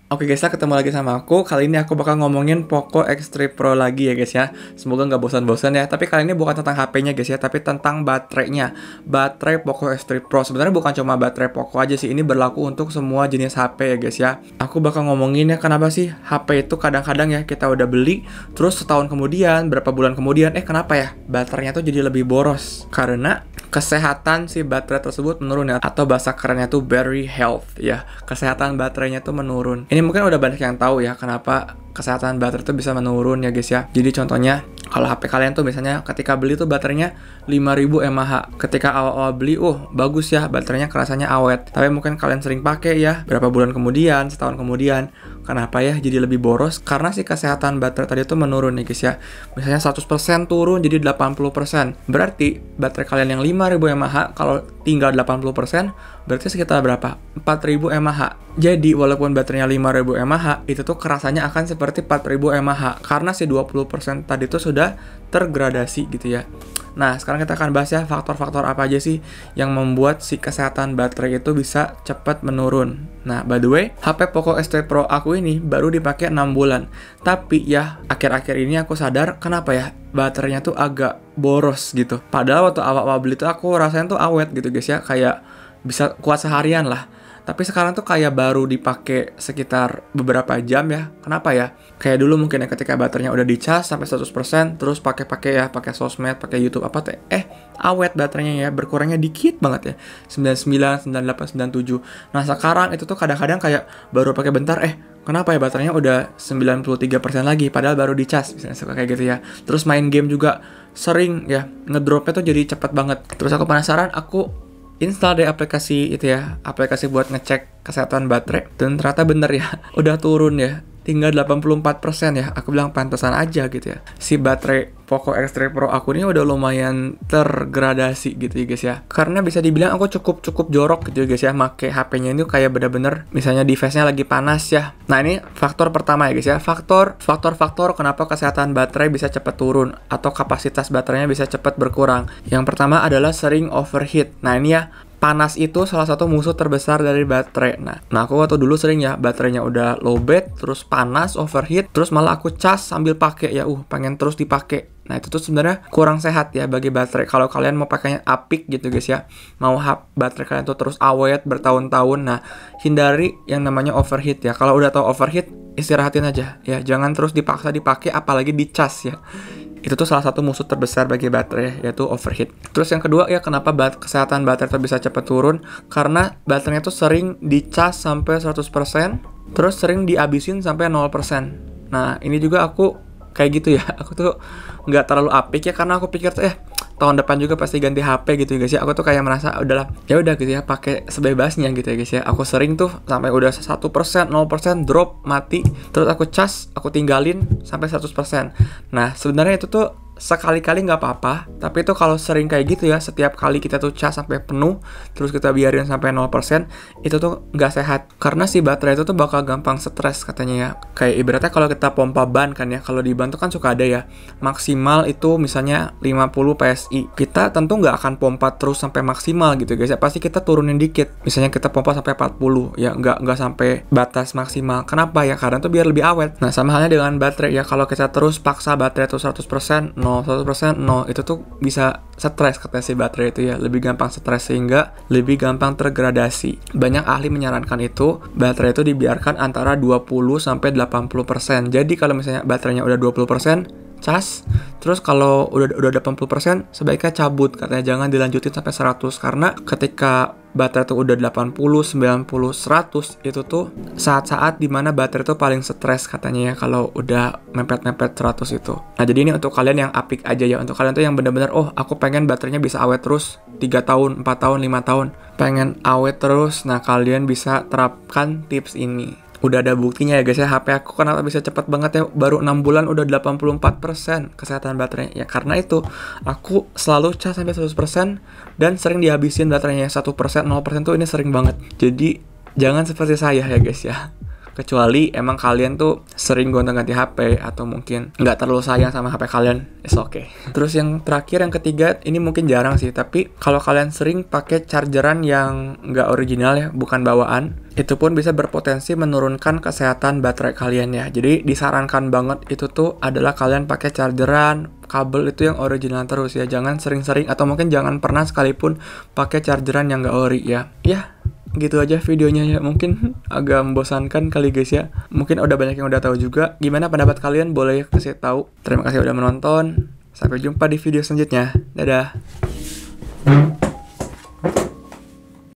Oke guys, ketemu lagi sama aku. Kali ini aku bakal ngomongin Poco X3 Pro lagi ya guys ya. Semoga nggak bosan-bosan ya. Tapi kali ini bukan tentang HP-nya guys ya, tapi tentang baterainya. Baterai Poco X3 Pro. Sebenarnya bukan cuma baterai Poco aja sih. Ini berlaku untuk semua jenis HP ya guys ya. Aku bakal ngomongin ya kenapa sih HP itu kadang-kadang ya kita udah beli, terus setahun kemudian, berapa bulan kemudian, kenapa ya baterainya tuh jadi lebih boros? Karena kesehatan si baterai tersebut menurun ya, atau bahasa kerennya tuh battery health ya. Kesehatan baterainya tuh menurun. Ini mungkin udah banyak yang tahu ya kenapa kesehatan baterai itu bisa menurun ya guys ya. Jadi contohnya kalau HP kalian tuh misalnya ketika beli tuh baterainya 5000 mAh. Ketika awal-awal beli, bagus ya, baterainya kerasanya awet. Tapi mungkin kalian sering pakai ya, berapa bulan kemudian, setahun kemudian, kenapa ya jadi lebih boros? Karena si kesehatan baterai tadi tuh menurun nih guys ya. Misalnya 100% turun jadi 80%. Berarti baterai kalian yang 5000 mAh kalau tinggal 80%, berarti sekitar berapa? 4000 mAh. Jadi walaupun baterainya 5000 mAh, itu tuh kerasanya akan seperti 4000 mAh karena si 20% tadi tuh sudah tergradasi gitu ya. Nah, sekarang kita akan bahas ya faktor-faktor apa aja sih yang membuat si kesehatan baterai itu bisa cepat menurun. Nah, by the way, HP Poco X3 Pro aku ini baru dipakai 6 bulan. Tapi ya, akhir-akhir ini aku sadar kenapa ya baterainya tuh agak boros gitu. Padahal waktu awal-awal beli tuh aku rasain tuh awet gitu guys ya, kayak bisa kuat seharian lah. Tapi sekarang tuh kayak baru dipakai sekitar beberapa jam ya. Kenapa ya? Kayak dulu mungkin ya ketika baterainya udah dicas sampai 100%, terus pakai sosmed, pakai YouTube apa tuh. Awet baterainya ya, berkurangnya dikit banget ya. 99, 98, 97. Nah, sekarang itu tuh kadang-kadang kayak baru pakai bentar, kenapa ya baterainya udah 93% lagi padahal baru dicas, misalnya suka kayak gitu ya. Terus main game juga sering ya, ngedropnya tuh jadi cepet banget. Terus aku penasaran, aku install deh aplikasi itu ya, aplikasi buat ngecek kesehatan baterai, dan ternyata bener ya, udah turun ya, tinggal 84% ya. Aku bilang pantesan aja gitu ya, si baterai Poco X3 Pro aku ini udah lumayan tergradasi gitu ya guys ya. Karena bisa dibilang aku cukup jorok gitu ya guys ya, make HP-nya ini kayak bener-bener misalnya device-nya lagi panas ya. Nah, ini faktor pertama ya guys ya, faktor kenapa kesehatan baterai bisa cepat turun atau kapasitas baterainya bisa cepat berkurang. Yang pertama adalah sering overheat. Nah, ini ya, panas itu salah satu musuh terbesar dari baterai. Nah aku waktu dulu sering ya, baterainya udah low bat, terus panas, overheat, terus malah aku cas sambil pakai ya, pengen terus dipakai. Nah, itu tuh sebenarnya kurang sehat ya bagi baterai. Kalau kalian mau pakainya apik gitu guys ya, mau baterai kalian tuh terus awet bertahun-tahun, nah hindari yang namanya overheat ya. Kalau udah tahu overheat, istirahatin aja ya, jangan terus dipaksa dipakai apalagi dicas ya. Itu tuh salah satu musuh terbesar bagi baterai, yaitu overheat. Terus yang kedua ya, kenapa kesehatan baterai itu bisa cepat turun? Karena baterainya tuh sering dicas sampai 100%, terus sering dihabisin sampai 0%. Nah, ini juga aku kayak gitu ya. Aku tuh nggak terlalu apik ya, karena aku pikir tuh tahun depan juga pasti ganti HP gitu ya guys ya. Aku tuh kayak merasa udahlah, ya udah gitu ya, pakai sebebasnya gitu ya guys ya. Aku sering tuh sampai udah 1%, 0% drop, mati, terus aku cas, aku tinggalin sampai 100%. Nah, sebenarnya itu tuh sekali-kali nggak apa-apa, tapi itu kalau sering kayak gitu ya, setiap kali kita tuh cas sampai penuh, terus kita biarin sampai 0%, itu tuh nggak sehat. Karena si baterai itu tuh bakal gampang stres katanya ya. Kayak ibaratnya kalau kita pompa ban kan ya, kalau di ban tuh kan suka ada ya, maksimal itu misalnya 50 PSI. Kita tentu nggak akan pompa terus sampai maksimal gitu guys ya, pasti kita turunin dikit. Misalnya kita pompa sampai 40 ya, nggak sampai batas maksimal. Kenapa ya? Karena tuh biar lebih awet. Nah, sama halnya dengan baterai ya, kalau kita terus paksa baterai tuh 100%, 100%, itu tuh bisa stres katanya si baterai itu ya, lebih gampang stres sehingga lebih gampang tergradasi. Banyak ahli menyarankan itu baterai itu dibiarkan antara 20-80%. Jadi kalau misalnya baterainya udah 20%, cas, terus kalau udah 80% sebaiknya cabut, katanya jangan dilanjutin sampai 100, karena ketika baterai tuh udah 80, 90, 100, itu tuh saat-saat dimana baterai tuh paling stres katanya ya, kalau udah mepet-mepet 100 itu. Nah, jadi ini untuk kalian yang apik aja ya, untuk kalian tuh yang bener-bener aku pengen baterainya bisa awet terus 3 tahun, 4 tahun, 5 tahun, pengen awet terus. Nah, kalian bisa terapkan tips ini. Udah ada buktinya ya guys ya, HP aku kenapa bisa cepet banget ya, baru 6 bulan udah 84% kesehatan baterainya. Ya karena itu, aku selalu cas sampai 100% dan sering dihabisin baterainya. 1%, 0% tuh ini sering banget. Jadi jangan seperti saya ya guys ya. Kecuali emang kalian tuh sering gonta-ganti HP atau mungkin nggak terlalu sayang sama HP kalian, it's okay. Terus yang terakhir, yang ketiga, ini mungkin jarang sih, tapi kalau kalian sering pakai chargeran yang nggak original ya, bukan bawaan, itu pun bisa berpotensi menurunkan kesehatan baterai kalian ya. Jadi disarankan banget itu tuh adalah kalian pakai chargeran, kabel itu yang original terus ya. Jangan sering-sering atau mungkin jangan pernah sekalipun pakai chargeran yang nggak ori ya. Ya, gitu aja videonya ya. Mungkin agak membosankan kali guys ya. Mungkin udah banyak yang udah tahu juga. Gimana pendapat kalian? Boleh kasih tahu. Terima kasih udah menonton. Sampai jumpa di video selanjutnya. Dadah.